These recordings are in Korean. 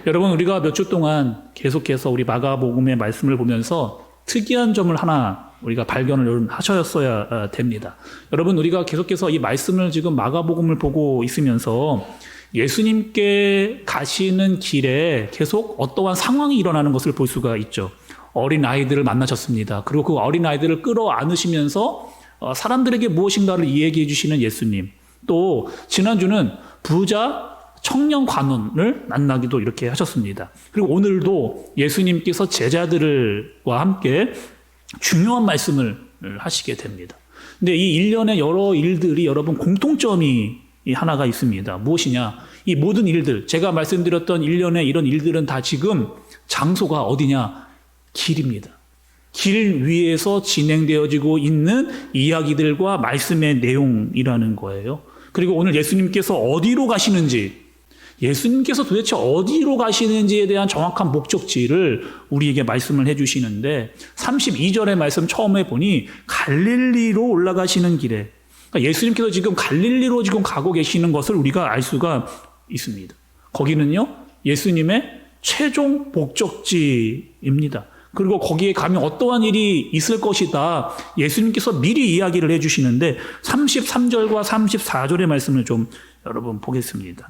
여러분, 우리가 몇 주 동안 계속해서 우리 마가복음의 말씀을 보면서 특이한 점을 하나 우리가 발견을 하셨어야 됩니다. 여러분, 우리가 계속해서 이 말씀을 지금 마가복음을 보고 있으면서 예수님께 가시는 길에 계속 어떠한 상황이 일어나는 것을 볼 수가 있죠. 어린 아이들을 만나셨습니다. 그리고 그 어린 아이들을 끌어안으시면서 사람들에게 무엇인가를 이야기해 주시는 예수님. 또 지난주는 부자 청년 관원을 만나기도 이렇게 하셨습니다. 그리고 오늘도 예수님께서 제자들과 함께 중요한 말씀을 하시게 됩니다. 근데 이 일련의 여러 일들이 여러분 공통점이 하나가 있습니다. 무엇이냐? 이 모든 일들, 제가 말씀드렸던 일련의 이런 일들은 다 지금 장소가 어디냐? 길입니다. 길 위에서 진행되어지고 있는 이야기들과 말씀의 내용이라는 거예요. 그리고 오늘 예수님께서 어디로 가시는지, 예수님께서 도대체 어디로 가시는지에 대한 정확한 목적지를 우리에게 말씀을 해주시는데 32절의 말씀 처음에 보니 갈릴리로 올라가시는 길에, 그러니까 예수님께서 지금 갈릴리로 지금 가고 계시는 것을 우리가 알 수가 있습니다. 거기는요, 예수님의 최종 목적지입니다. 그리고 거기에 가면 어떠한 일이 있을 것이다. 예수님께서 미리 이야기를 해주시는데 33절과 34절의 말씀을 좀 여러분 보겠습니다.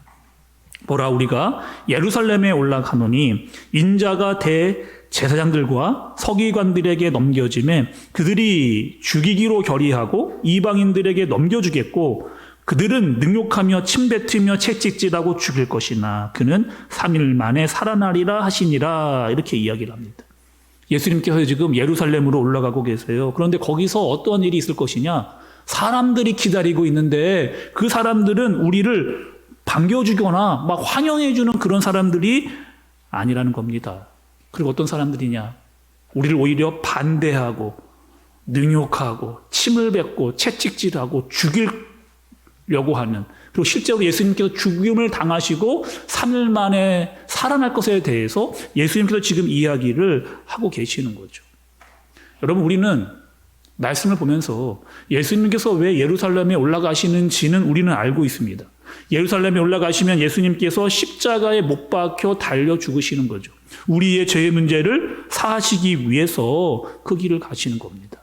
보라, 우리가 예루살렘에 올라가노니 인자가 대제사장들과 서기관들에게 넘겨짐에 그들이 죽이기로 결의하고 이방인들에게 넘겨주겠고 그들은 능욕하며 침뱉으며 채찍질하고 죽일 것이나 그는 3일 만에 살아나리라 하시니라. 이렇게 이야기를 합니다. 예수님께서 지금 예루살렘으로 올라가고 계세요. 그런데 거기서 어떤 일이 있을 것이냐? 사람들이 기다리고 있는데 그 사람들은 우리를 반겨주거나 막 환영해주는 그런 사람들이 아니라는 겁니다. 그리고 어떤 사람들이냐? 우리를 오히려 반대하고 능욕하고 침을 뱉고 채찍질하고 죽이려고 하는, 그리고 실제로 예수님께서 죽임을 당하시고 3일 만에 살아날 것에 대해서 예수님께서 지금 이야기를 하고 계시는 거죠. 여러분, 우리는 말씀을 보면서 예수님께서 왜 예루살렘에 올라가시는지는 우리는 알고 있습니다. 예루살렘에 올라가시면 예수님께서 십자가에 못 박혀 달려 죽으시는 거죠. 우리의 죄의 문제를 사하시기 위해서 그 길을 가시는 겁니다.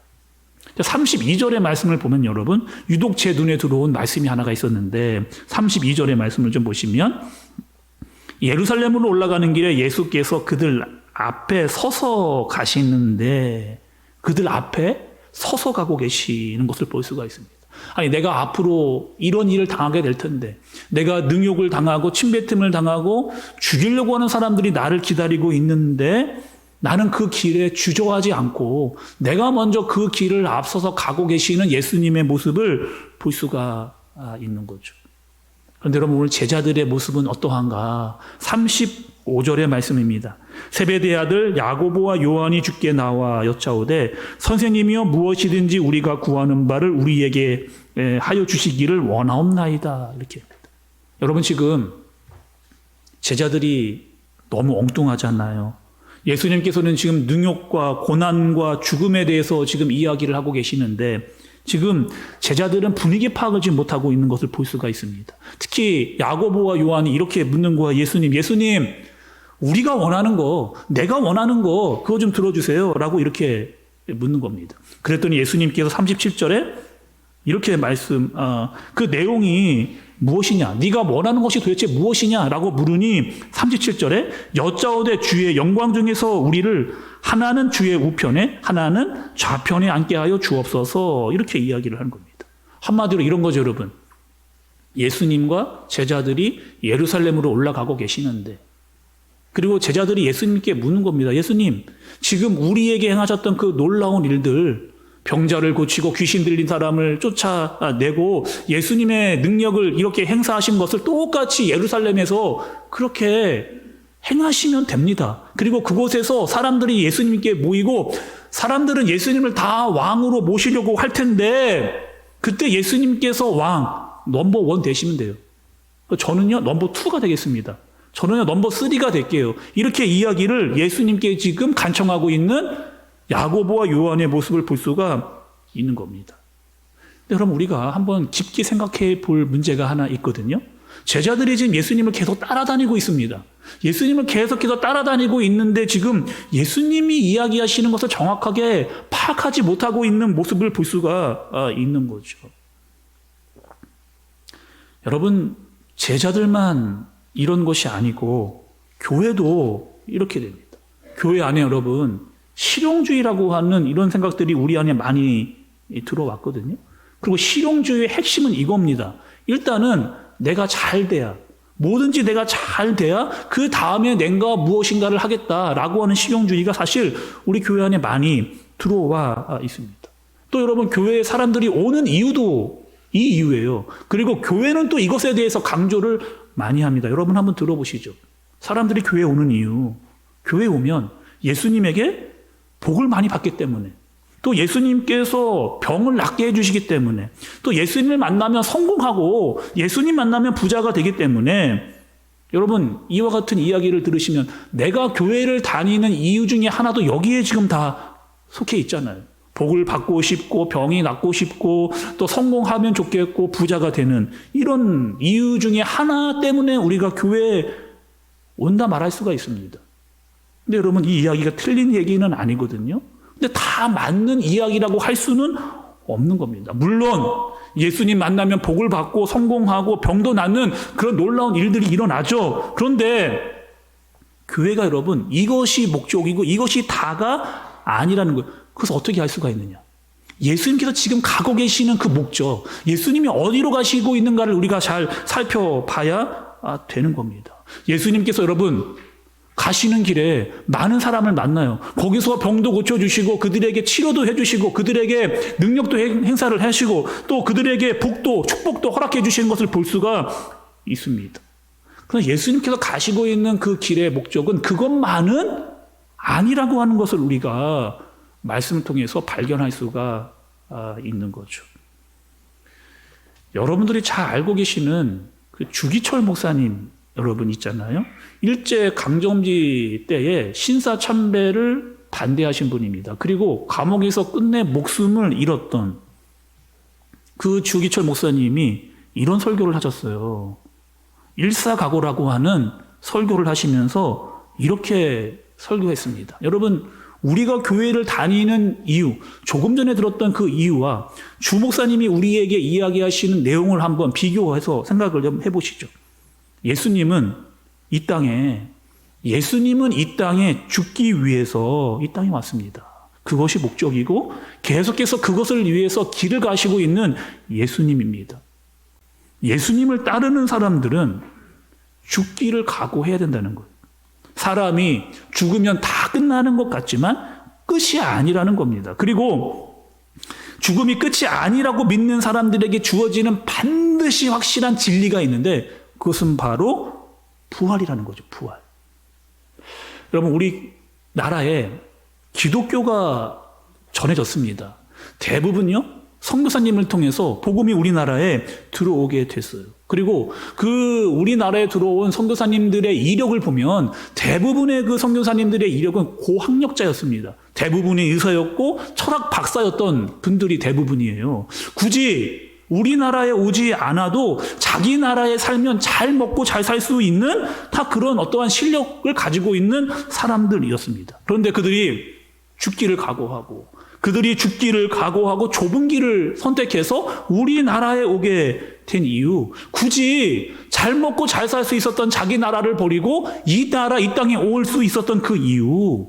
32절의 말씀을 보면 여러분, 유독 제 눈에 들어온 말씀이 하나가 있었는데 32절의 말씀을 좀 보시면 예루살렘으로 올라가는 길에 예수께서 그들 앞에 서서 가시는데 그들 앞에 서서 가고 계시는 것을 볼 수가 있습니다. 아니, 내가 앞으로 이런 일을 당하게 될 텐데, 내가 능욕을 당하고 침뱉음을 당하고 죽이려고 하는 사람들이 나를 기다리고 있는데 나는 그 길에 주저하지 않고 내가 먼저 그 길을 앞서서 가고 계시는 예수님의 모습을 볼 수가 있는 거죠. 그런데 여러분, 오늘 제자들의 모습은 어떠한가? 35절의 말씀입니다. 세베대의 아들 야고보와 요한이 주께 나와 여짜오되 선생님이여 무엇이든지 우리가 구하는 바를 우리에게 하여 주시기를 원하옵나이다. 이렇게 합니다. 여러분, 지금 제자들이 너무 엉뚱하지 않나요? 예수님께서는 지금 능욕과 고난과 죽음에 대해서 지금 이야기를 하고 계시는데 지금 제자들은 분위기 파악을 지금 못하고 있는 것을 볼 수가 있습니다. 특히 야고보와 요한이 이렇게 묻는 거야. 예수님, 우리가 원하는 거, 내가 원하는 거 그거 좀 들어주세요 라고 이렇게 묻는 겁니다. 그랬더니 예수님께서 37절에 이렇게 그 내용이 무엇이냐? 네가 원하는 것이 도대체 무엇이냐? 라고 물으니 37절에 여짜오되 주의 영광 중에서 우리를 하나는 주의 우편에 하나는 좌편에 앉게 하여 주옵소서. 이렇게 이야기를 하는 겁니다. 한마디로 이런 거죠, 여러분. 예수님과 제자들이 예루살렘으로 올라가고 계시는데, 그리고 제자들이 예수님께 묻는 겁니다. 예수님, 지금 우리에게 행하셨던 그 놀라운 일들, 병자를 고치고 귀신 들린 사람을 쫓아내고 예수님의 능력을 이렇게 행사하신 것을 똑같이 예루살렘에서 그렇게 행하시면 됩니다. 그리고 그곳에서 사람들이 예수님께 모이고 사람들은 예수님을 다 왕으로 모시려고 할 텐데 그때 예수님께서 왕 넘버 1 되시면 돼요. 저는요 넘버 2가 되겠습니다. 저는요 넘버 3가 될게요. 이렇게 이야기를 예수님께 지금 간청하고 있는 야고보와 요한의 모습을 볼 수가 있는 겁니다. 근데 그럼 우리가 한번 깊게 생각해 볼 문제가 하나 있거든요. 제자들이 지금 예수님을 계속 따라다니고 있습니다. 예수님을 계속해서 따라다니고 있는데 지금 예수님이 이야기하시는 것을 정확하게 파악하지 못하고 있는 모습을 볼 수가 있는 거죠. 여러분, 제자들만 이런 것이 아니고 교회도 이렇게 됩니다. 교회 안에 여러분, 실용주의라고 하는 이런 생각들이 우리 안에 많이 들어왔거든요. 그리고 실용주의의 핵심은 이겁니다. 일단은 내가 잘 돼야, 뭐든지 내가 잘 돼야 그 다음에 내가 무엇인가를 하겠다라고 하는 실용주의가 사실 우리 교회 안에 많이 들어와 있습니다. 또 여러분, 교회에 사람들이 오는 이유도 이 이유예요. 그리고 교회는 또 이것에 대해서 강조를 많이 합니다. 여러분 한번 들어보시죠. 사람들이 교회에 오는 이유, 교회에 오면 예수님에게 복을 많이 받기 때문에, 또 예수님께서 병을 낫게 해주시기 때문에, 또 예수님을 만나면 성공하고 예수님 만나면 부자가 되기 때문에, 여러분 이와 같은 이야기를 들으시면 내가 교회를 다니는 이유 중에 하나도 여기에 지금 다 속해 있잖아요. 복을 받고 싶고 병이 낫고 싶고 또 성공하면 좋겠고 부자가 되는 이런 이유 중에 하나 때문에 우리가 교회에 온다 말할 수가 있습니다. 근데 여러분, 이 이야기가 틀린 얘기는 아니거든요. 근데 다 맞는 이야기라고 할 수는 없는 겁니다. 물론 예수님 만나면 복을 받고 성공하고 병도 낫는 그런 놀라운 일들이 일어나죠. 그런데 교회가 여러분 이것이 목적이고 이것이 다가 아니라는 거예요. 그래서 어떻게 할 수가 있느냐? 예수님께서 지금 가고 계시는 그 목적, 예수님이 어디로 가시고 있는가를 우리가 잘 살펴봐야 되는 겁니다. 예수님께서 여러분 가시는 길에 많은 사람을 만나요. 거기서 병도 고쳐주시고 그들에게 치료도 해주시고 그들에게 능력도 행사를 하시고 또 그들에게 복도 축복도 허락해 주시는 것을 볼 수가 있습니다. 그러나 예수님께서 가시고 있는 그 길의 목적은 그것만은 아니라고 하는 것을 우리가 말씀을 통해서 발견할 수가 있는 거죠. 여러분들이 잘 알고 계시는 그 주기철 목사님 여러분 있잖아요. 일제 강점기 때에 신사참배를 반대하신 분입니다. 그리고 감옥에서 끝내 목숨을 잃었던 그 주기철 목사님이 이런 설교를 하셨어요. 일사각오라고 하는 설교를 하시면서 이렇게 설교했습니다. 여러분, 우리가 교회를 다니는 이유, 조금 전에 들었던 그 이유와 주 목사님이 우리에게 이야기하시는 내용을 한번 비교해서 생각을 좀 해보시죠. 예수님은 이 땅에 죽기 위해서 이 땅에 왔습니다. 그것이 목적이고 계속해서 그것을 위해서 길을 가시고 있는 예수님입니다. 예수님을 따르는 사람들은 죽기를 각오해야 된다는 거예요. 사람이 죽으면 다 끝나는 것 같지만 끝이 아니라는 겁니다. 그리고 죽음이 끝이 아니라고 믿는 사람들에게 주어지는 반드시 확실한 진리가 있는데 그것은 바로 부활이라는 거죠. 부활. 여러분, 우리 나라에 기독교가 전해졌습니다. 대부분요, 선교사님을 통해서 복음이 우리나라에 들어오게 됐어요. 그리고 그 우리나라에 들어온 선교사님들의 이력을 보면 대부분의 그 선교사님들의 이력은 고학력자였습니다. 대부분이 의사였고 철학 박사였던 분들이 대부분이에요. 굳이 우리나라에 오지 않아도 자기 나라에 살면 잘 먹고 잘 살 수 있는 다 그런 어떠한 실력을 가지고 있는 사람들이었습니다. 그런데 그들이 죽기를 각오하고 좁은 길을 선택해서 우리나라에 오게 된 이유, 굳이 잘 먹고 잘 살 수 있었던 자기 나라를 버리고 이 땅에 올 수 있었던 그 이유,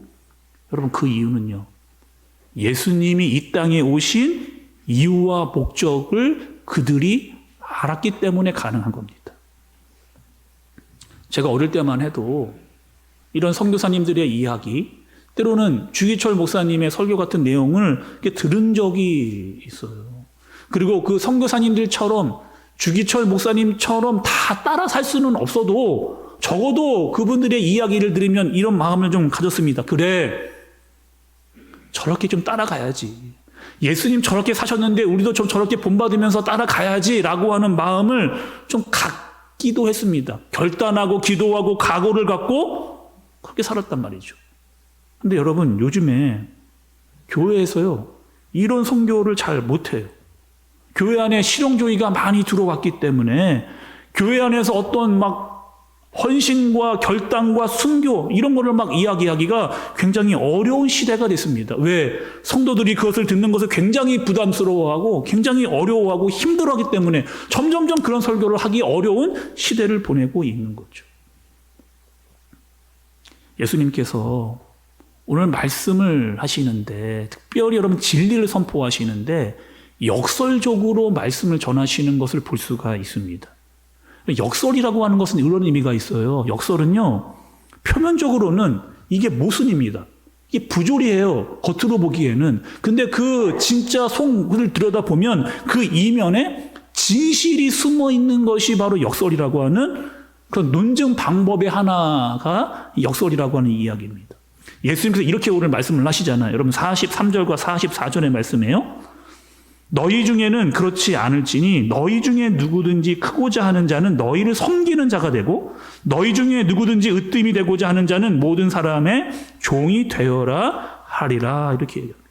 여러분 그 이유는요, 예수님이 이 땅에 오신 이유와 목적을 그들이 알았기 때문에 가능한 겁니다. 제가 어릴 때만 해도 이런 선교사님들의 이야기, 때로는 주기철 목사님의 설교 같은 내용을 들은 적이 있어요. 그리고 그 선교사님들처럼 주기철 목사님처럼 다 따라 살 수는 없어도 적어도 그분들의 이야기를 들으면 이런 마음을 좀 가졌습니다. 그래, 저렇게 좀 따라가야지. 예수님 저렇게 사셨는데 우리도 좀 저렇게 본받으면서 따라가야지 라고 하는 마음을 좀 갖기도 했습니다. 결단하고 기도하고 각오를 갖고 그렇게 살았단 말이죠. 근데 여러분, 요즘에 교회에서요, 이런 선교를 잘 못해요. 교회 안에 실용주의가 많이 들어왔기 때문에 교회 안에서 어떤 막 헌신과 결단과 순교 이런 거를 막 이야기하기가 굉장히 어려운 시대가 됐습니다. 왜? 성도들이 그것을 듣는 것을 굉장히 부담스러워하고 굉장히 어려워하고 힘들어하기 때문에 점점점 그런 설교를 하기 어려운 시대를 보내고 있는 거죠. 예수님께서 오늘 말씀을 하시는데 특별히 여러분 진리를 선포하시는데 역설적으로 말씀을 전하시는 것을 볼 수가 있습니다. 역설이라고 하는 것은 이런 의미가 있어요. 역설은요, 표면적으로는 이게 모순입니다. 이게 부조리해요. 겉으로 보기에는. 근데 그 진짜 속을 들여다보면 그 이면에 진실이 숨어 있는 것이 바로 역설이라고 하는 그런 논증 방법의 하나가 역설이라고 하는 이야기입니다. 예수님께서 이렇게 오늘 말씀을 하시잖아요. 여러분 43절과 44절의 말씀이에요. 너희 중에는 그렇지 않을지니 너희 중에 누구든지 크고자 하는 자는 너희를 섬기는 자가 되고 너희 중에 누구든지 으뜸이 되고자 하는 자는 모든 사람의 종이 되어라 하리라 이렇게 얘기합니다.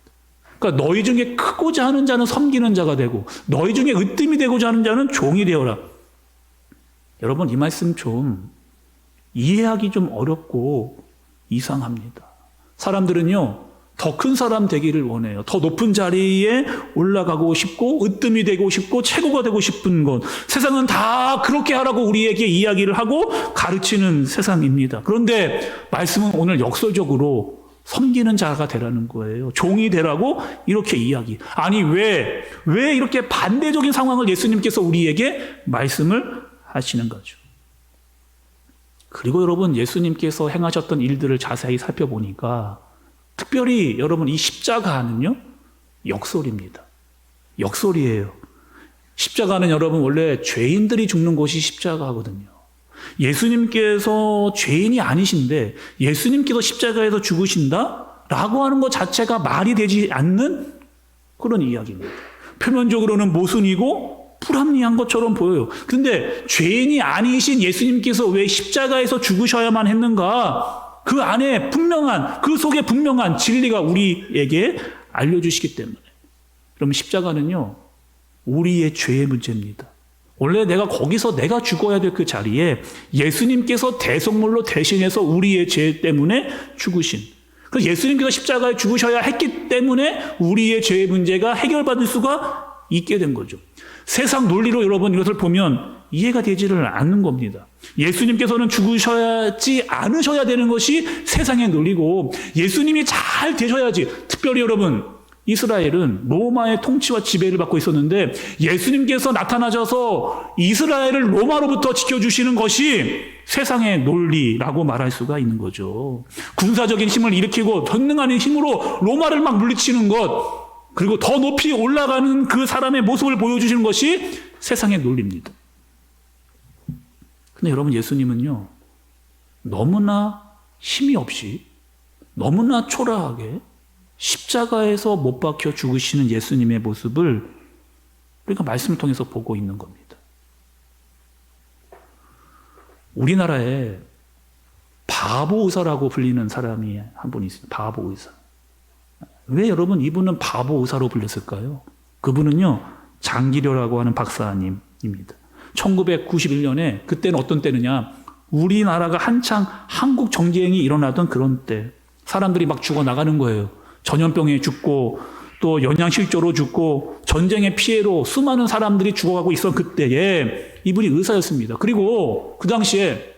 그러니까 너희 중에 크고자 하는 자는 섬기는 자가 되고 너희 중에 으뜸이 되고자 하는 자는 종이 되어라. 여러분 이 말씀 좀 이해하기 좀 어렵고 이상합니다. 사람들은요 더 큰 사람 되기를 원해요. 더 높은 자리에 올라가고 싶고 으뜸이 되고 싶고 최고가 되고 싶은 것. 세상은 다 그렇게 하라고 우리에게 이야기를 하고 가르치는 세상입니다. 그런데 말씀은 오늘 역설적으로 섬기는 자가 되라는 거예요. 종이 되라고 이렇게 이야기. 아니 왜 이렇게 반대적인 상황을 예수님께서 우리에게 말씀을 하시는 거죠. 그리고 여러분 예수님께서 행하셨던 일들을 자세히 살펴보니까 특별히 여러분 이 십자가는요 역설입니다. 역설이에요. 십자가는 여러분 원래 죄인들이 죽는 곳이 십자가거든요. 예수님께서 죄인이 아니신데 예수님께서 십자가에서 죽으신다라고 하는 것 자체가 말이 되지 않는 그런 이야기입니다. 표면적으로는 모순이고 불합리한 것처럼 보여요. 그런데 죄인이 아니신 예수님께서 왜 십자가에서 죽으셔야만 했는가? 그 안에 분명한, 그 속에 분명한 진리가 우리에게 알려주시기 때문에. 그럼 십자가는요, 우리의 죄의 문제입니다. 원래 내가 거기서 내가 죽어야 될 그 자리에 예수님께서 대속물로 대신해서 우리의 죄 때문에 죽으신. 그래서 예수님께서 십자가에 죽으셔야 했기 때문에 우리의 죄의 문제가 해결받을 수가 있게 된 거죠. 세상 논리로 여러분 이것을 보면 이해가 되지를 않는 겁니다. 예수님께서는 죽으셔야지 않으셔야 되는 것이 세상의 논리고 예수님이 잘 되셔야지. 특별히 여러분 이스라엘은 로마의 통치와 지배를 받고 있었는데 예수님께서 나타나셔서 이스라엘을 로마로부터 지켜주시는 것이 세상의 논리라고 말할 수가 있는 거죠. 군사적인 힘을 일으키고 전능한 힘으로 로마를 막 물리치는 것, 그리고 더 높이 올라가는 그 사람의 모습을 보여주시는 것이 세상의 논리입니다. 근데 여러분 예수님은요 너무나 힘이 없이 너무나 초라하게 십자가에서 못 박혀 죽으시는 예수님의 모습을 우리가 말씀을 통해서 보고 있는 겁니다. 우리나라에 바보 의사라고 불리는 사람이 한 분 있습니다. 바보 의사. 왜 여러분 이분은 바보 의사로 불렸을까요? 그분은요 장기료라고 하는 박사님입니다. 1991년에 그때는 어떤 때느냐, 우리나라가 한창 한국 정쟁이 일어나던 그런 때 사람들이 막 죽어나가는 거예요. 전염병에 죽고 또 영양실조로 죽고 전쟁의 피해로 수많은 사람들이 죽어가고 있었던 그때에 이분이 의사였습니다. 그리고 그 당시에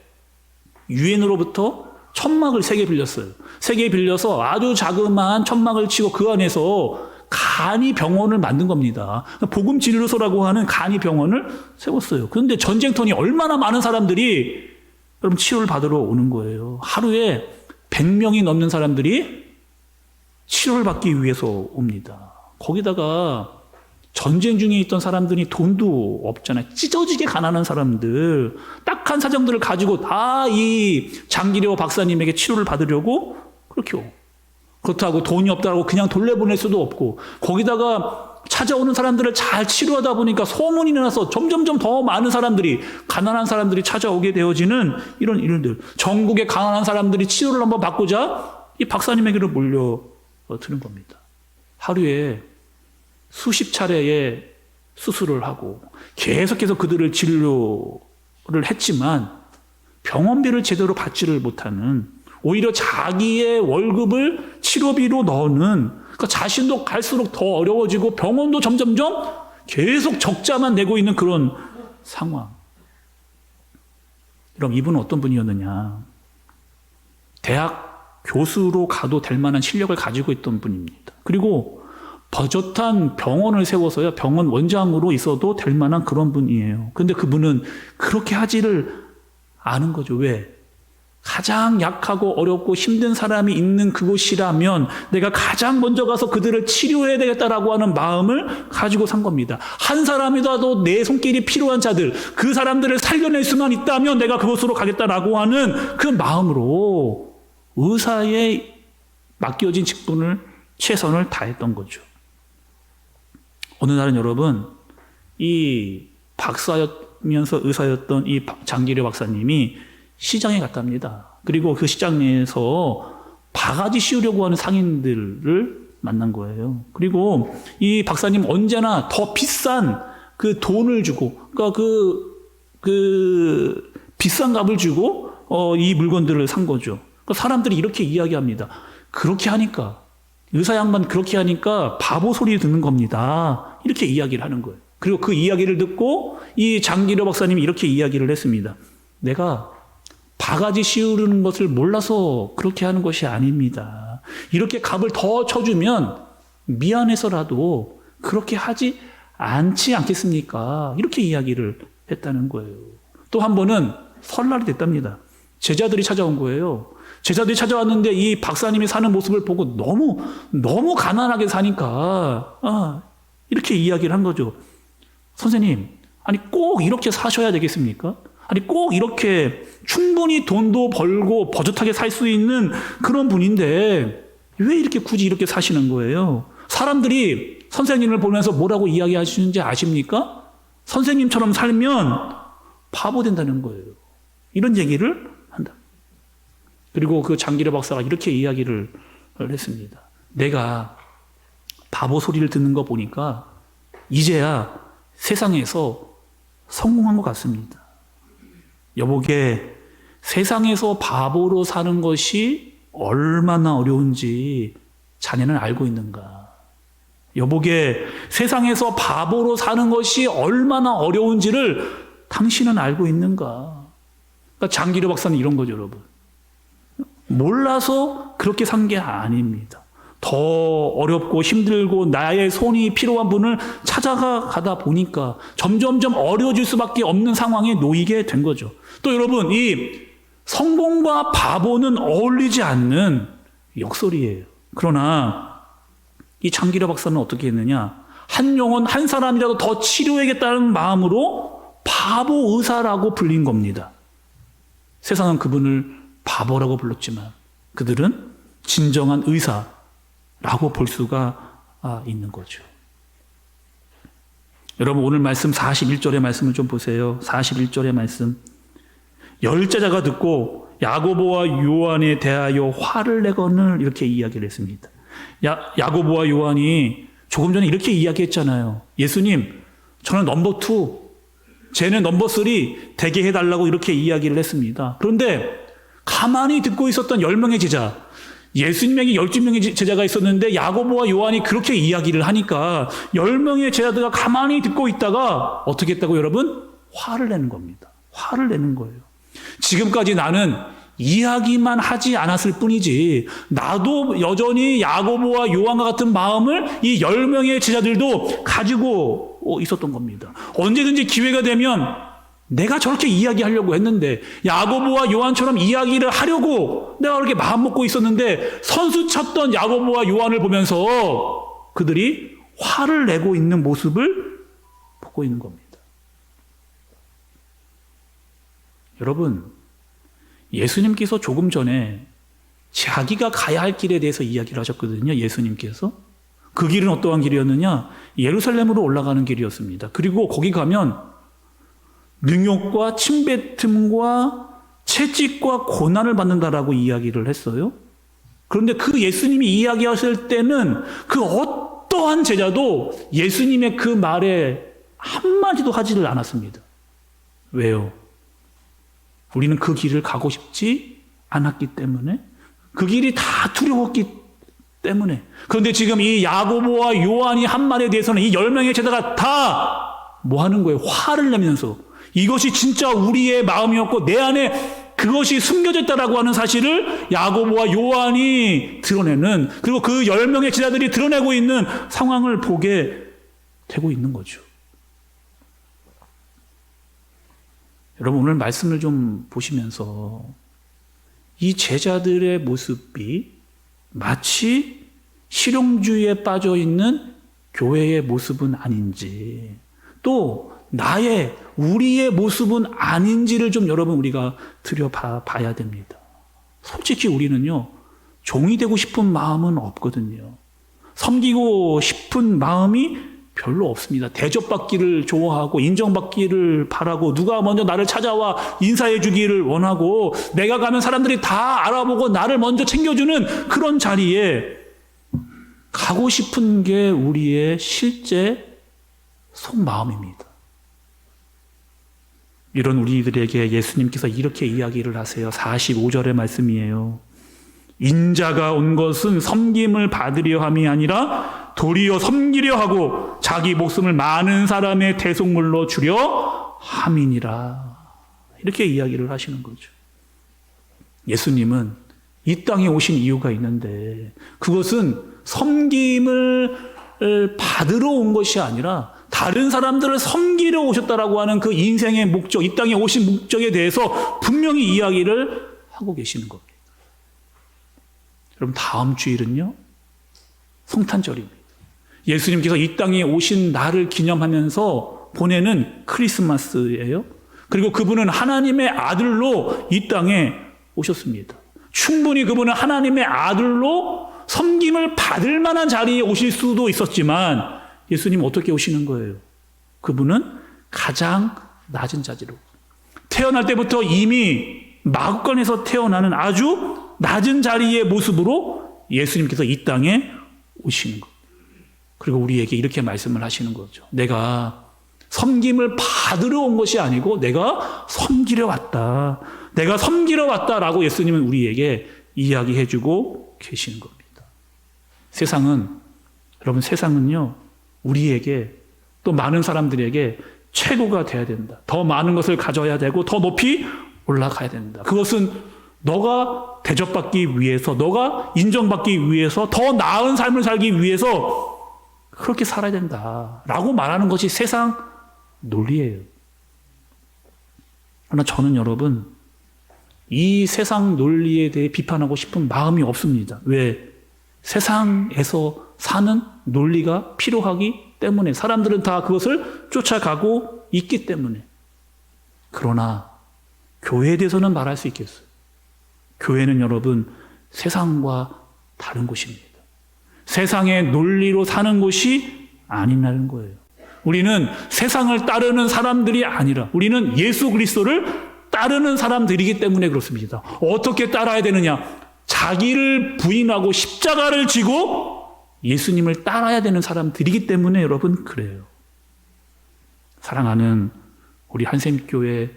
유엔으로부터 천막을 3개 빌렸어요. 3개 빌려서 아주 자그마한 천막을 치고 그 안에서 간이 병원을 만든 겁니다. 복음 진료소라고 하는 간이 병원을 세웠어요. 그런데 전쟁터니 얼마나 많은 사람들이 여러분 치료를 받으러 오는 거예요. 하루에 100명이 넘는 사람들이 치료를 받기 위해서 옵니다. 거기다가 전쟁 중에 있던 사람들이 돈도 없잖아요. 찢어지게 가난한 사람들, 딱한 사정들을 가지고 다 이 장기료 박사님에게 치료를 받으려고 그렇게 오고, 그렇다고 돈이 없다고 그냥 돌려보낼 수도 없고, 거기다가 찾아오는 사람들을 잘 치료하다 보니까 소문이 나서 점점점 더 많은 사람들이, 가난한 사람들이 찾아오게 되어지는 이런 일들. 전국의 가난한 사람들이 치료를 한번 받고자 이 박사님에게로 몰려드는 겁니다. 하루에 수십 차례의 수술을 하고 계속해서 그들을 진료를 했지만 병원비를 제대로 받지를 못하는, 오히려 자기의 월급을 치료비로 넣는, 그러니까 자신도 갈수록 더 어려워지고 병원도 점점점 계속 적자만 내고 있는 그런 상황. 그럼 이분은 어떤 분이었느냐? 대학 교수로 가도 될 만한 실력을 가지고 있던 분입니다. 그리고 버젓한 병원을 세워서요, 병원 원장으로 있어도 될 만한 그런 분이에요. 근데 그분은 그렇게 하지를 않은 거죠. 왜? 가장 약하고 어렵고 힘든 사람이 있는 그곳이라면 내가 가장 먼저 가서 그들을 치료해야 되겠다라고 하는 마음을 가지고 산 겁니다. 한 사람이라도 내 손길이 필요한 자들, 그 사람들을 살려낼 수만 있다면 내가 그곳으로 가겠다라고 하는 그 마음으로 의사에 맡겨진 직분을 최선을 다했던 거죠. 어느 날은 여러분, 이 박사면서 의사였던 이 장기려 박사님이 시장에 갔답니다. 그리고 그 시장 내에서 바가지 씌우려고 하는 상인들을 만난 거예요. 그리고 이 박사님 언제나 더 비싼 그 돈을 주고, 그러니까 그 비싼 값을 주고 이 물건들을 산 거죠. 그러니까 사람들이 이렇게 이야기합니다. 그렇게 하니까, 의사 양반 그렇게 하니까 바보 소리 듣는 겁니다. 이렇게 이야기를 하는 거예요. 그리고 그 이야기를 듣고 이 장기려 박사님이 이렇게 이야기를 했습니다. 내가 바가지 씌우는 것을 몰라서 그렇게 하는 것이 아닙니다. 이렇게 값을 더 쳐주면 미안해서라도 그렇게 하지 않지 않겠습니까? 이렇게 이야기를 했다는 거예요. 또 한 번은 설날이 됐답니다. 제자들이 찾아온 거예요. 제자들이 찾아왔는데 이 박사님이 사는 모습을 보고 너무 가난하게 사니까 이렇게 이야기를 한 거죠. 선생님, 아니 꼭 이렇게 사셔야 되겠습니까? 아니 꼭 이렇게 충분히 돈도 벌고 버젓하게 살 수 있는 그런 분인데 왜 이렇게 굳이 이렇게 사시는 거예요? 사람들이 선생님을 보면서 뭐라고 이야기하시는지 아십니까? 선생님처럼 살면 바보 된다는 거예요. 이런 얘기를 한다. 그리고 그 장기려 박사가 이렇게 이야기를 했습니다. 내가 바보 소리를 듣는 거 보니까 이제야 세상에서 성공한 것 같습니다. 여보게, 세상에서 바보로 사는 것이 얼마나 어려운지 자네는 알고 있는가? 여보게, 세상에서 바보로 사는 것이 얼마나 어려운지를 당신은 알고 있는가? 그러니까 장기려 박사는 이런 거죠, 여러분. 몰라서 그렇게 산 게 아닙니다. 더 어렵고 힘들고 나의 손이 필요한 분을 찾아가다 보니까 점점점 어려워질 수밖에 없는 상황에 놓이게 된 거죠. 또 여러분, 이 성공과 바보는 어울리지 않는 역설이에요. 그러나 이 장기려 박사는 어떻게 했느냐? 한 영혼, 한 사람이라도 더 치료해야겠다는 마음으로 바보 의사라고 불린 겁니다. 세상은 그분을 바보라고 불렀지만 그들은 진정한 의사라고 볼 수가 있는 거죠. 여러분, 오늘 말씀 41절의 말씀을 좀 보세요. 41절의 말씀. 열제자가 듣고 야고보와 요한에 대하여 화를 내거늘 이렇게 이야기를 했습니다. 야고보와 요한이 조금 전에 이렇게 이야기했잖아요. 예수님, 저는 넘버 2, 쟤는 넘버 3 되게 해달라고 이렇게 이야기를 했습니다. 그런데 가만히 듣고 있었던 10명의 제자, 예수님에게 12명의 제자가 있었는데 야고보와 요한이 그렇게 이야기를 하니까 10명의 제자들과 가만히 듣고 있다가 어떻게 했다고 여러분? 화를 내는 겁니다. 화를 내는 거예요. 지금까지 나는 이야기만 하지 않았을 뿐이지 나도 여전히 야고보와 요한과 같은 마음을 이 10명의 제자들도 가지고 있었던 겁니다. 언제든지 기회가 되면 내가 저렇게 이야기하려고 했는데 야고보와 요한처럼 이야기를 하려고 내가 그렇게 마음 먹고 있었는데 선수 쳤던 야고보와 요한을 보면서 그들이 화를 내고 있는 모습을 보고 있는 겁니다. 여러분, 예수님께서 조금 전에 자기가 가야 할 길에 대해서 이야기를 하셨거든요. 예수님께서. 그 길은 어떠한 길이었느냐? 예루살렘으로 올라가는 길이었습니다. 그리고 거기 가면 능욕과 침뱉음과 채찍과 고난을 받는다라고 이야기를 했어요. 그런데 그 예수님이 이야기하실 때는 그 어떠한 제자도 예수님의 그 말에 한마디도 하지를 않았습니다. 왜요? 우리는 그 길을 가고 싶지 않았기 때문에, 그 길이 다 두려웠기 때문에. 그런데 지금 이 야고보와 요한이 한 말에 대해서는 이 10명의 제자가 다 뭐 하는 거예요? 화를 내면서 이것이 진짜 우리의 마음이었고 내 안에 그것이 숨겨져 있다라고 하는 사실을 야고보와 요한이 드러내는, 그리고 그 10명의 제자들이 드러내고 있는 상황을 보게 되고 있는 거죠. 여러분, 오늘 말씀을 좀 보시면서 이 제자들의 모습이 마치 실용주의에 빠져 있는 교회의 모습은 아닌지, 또 우리의 모습은 아닌지를 좀 여러분 우리가 들여봐야 됩니다. 솔직히 우리는요, 종이 되고 싶은 마음은 없거든요. 섬기고 싶은 마음이 별로 없습니다. 대접받기를 좋아하고 인정받기를 바라고 누가 먼저 나를 찾아와 인사해 주기를 원하고 내가 가면 사람들이 다 알아보고 나를 먼저 챙겨주는 그런 자리에 가고 싶은 게 우리의 실제 속마음입니다. 이런 우리들에게 예수님께서 이렇게 이야기를 하세요. 45절의 말씀이에요. 인자가 온 것은 섬김을 받으려 함이 아니라 도리어 섬기려 하고 자기 목숨을 많은 사람의 대속물로 주려 함이니라. 이렇게 이야기를 하시는 거죠. 예수님은 이 땅에 오신 이유가 있는데 그것은 섬김을 받으러 온 것이 아니라 다른 사람들을 섬기려 오셨다라고 하는 그 인생의 목적, 이 땅에 오신 목적에 대해서 분명히 이야기를 하고 계시는 겁니다. 여러분, 다음 주일은요, 성탄절입니다. 예수님께서 이 땅에 오신 날을 기념하면서 보내는 크리스마스예요. 그리고 그분은 하나님의 아들로 이 땅에 오셨습니다. 충분히 그분은 하나님의 아들로 섬김을 받을 만한 자리에 오실 수도 있었지만 예수님 어떻게 오시는 거예요? 그분은 가장 낮은 자리로, 태어날 때부터 이미 마구간에서 태어나는 아주 낮은 자리의 모습으로 예수님께서 이 땅에 오시는 것. 그리고 우리에게 이렇게 말씀을 하시는 거죠. 내가 섬김을 받으러 온 것이 아니고 내가 섬기려 왔다. 내가 섬기러 왔다라고 예수님은 우리에게 이야기해주고 계시는 겁니다. 세상은요, 우리에게 또 많은 사람들에게 최고가 돼야 된다. 더 많은 것을 가져야 되고 더 높이 올라가야 된다. 그것은 너가 대접받기 위해서, 너가 인정받기 위해서, 더 나은 삶을 살기 위해서 그렇게 살아야 된다라고 말하는 것이 세상 논리예요. 그러나 저는 여러분, 이 세상 논리에 대해 비판하고 싶은 마음이 없습니다. 왜? 세상에서 사는 논리가 필요하기 때문에, 사람들은 다 그것을 쫓아가고 있기 때문에. 그러나 교회에 대해서는 말할 수 있겠어요. 교회는 여러분 세상과 다른 곳입니다. 세상의 논리로 사는 곳이 아니라는 거예요. 우리는 세상을 따르는 사람들이 아니라 우리는 예수 그리스도를 따르는 사람들이기 때문에 그렇습니다. 어떻게 따라야 되느냐? 자기를 부인하고 십자가를 지고 예수님을 따라야 되는 사람들이기 때문에 여러분 그래요. 사랑하는 우리 한샘교회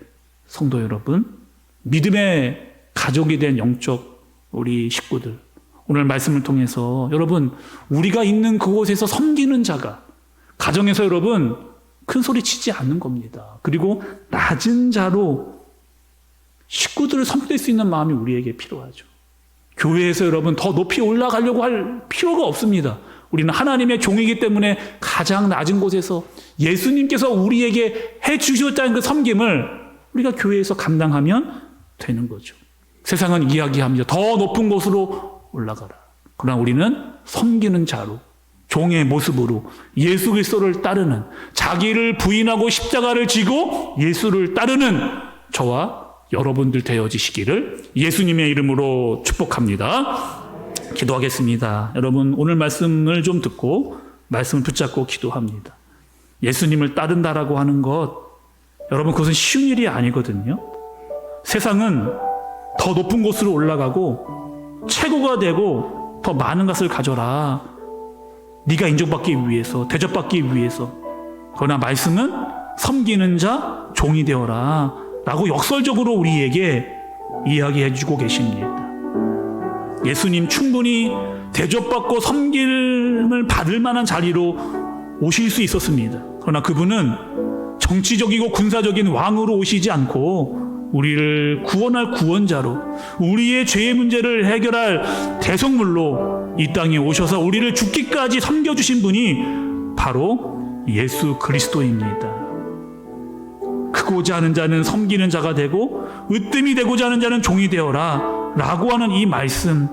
성도 여러분, 믿음의 가족이 된 영적 우리 식구들, 오늘 말씀을 통해서 여러분, 우리가 있는 그곳에서 섬기는 자가, 가정에서 여러분 큰 소리 치지 않는 겁니다. 그리고 낮은 자로 식구들을 섬길 수 있는 마음이 우리에게 필요하죠. 교회에서 여러분 더 높이 올라가려고 할 필요가 없습니다. 우리는 하나님의 종이기 때문에 가장 낮은 곳에서 예수님께서 우리에게 해주셨다는 그 섬김을 우리가 교회에서 감당하면 되는 거죠. 세상은 이야기합니다. 더 높은 곳으로 올라가라. 그러나 우리는 섬기는 자로, 종의 모습으로 예수 그리스도를 따르는, 자기를 부인하고 십자가를 지고 예수를 따르는 저와 여러분들 되어지시기를 예수님의 이름으로 축복합니다. 기도하겠습니다. 여러분, 오늘 말씀을 좀 듣고 말씀을 붙잡고 기도합니다. 예수님을 따른다라고 하는 것, 여러분 그것은 쉬운 일이 아니거든요. 세상은 더 높은 곳으로 올라가고 최고가 되고 더 많은 것을 가져라. 네가 인정받기 위해서, 대접받기 위해서. 그러나 말씀은 섬기는 자, 종이 되어라 라고 역설적으로 우리에게 이야기해 주고 계십니다. 예수님 충분히 대접받고 섬김을 받을 만한 자리로 오실 수 있었습니다. 그러나 그분은 정치적이고 군사적인 왕으로 오시지 않고 우리를 구원할 구원자로, 우리의 죄의 문제를 해결할 대성물로 이 땅에 오셔서 우리를 죽기까지 섬겨주신 분이 바로 예수 그리스도입니다. 크고자 하는 자는 섬기는 자가 되고 으뜸이 되고자 하는 자는 종이 되어라 라고 하는 이 말씀,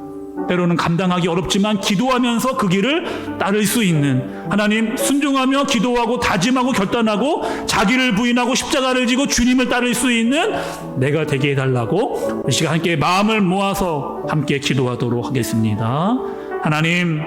때로는 감당하기 어렵지만 기도하면서 그 길을 따를 수 있는, 하나님 순종하며 기도하고 다짐하고 결단하고 자기를 부인하고 십자가를 지고 주님을 따를 수 있는 내가 되게 해달라고 이 시간 함께 마음을 모아서 함께 기도하도록 하겠습니다. 하나님,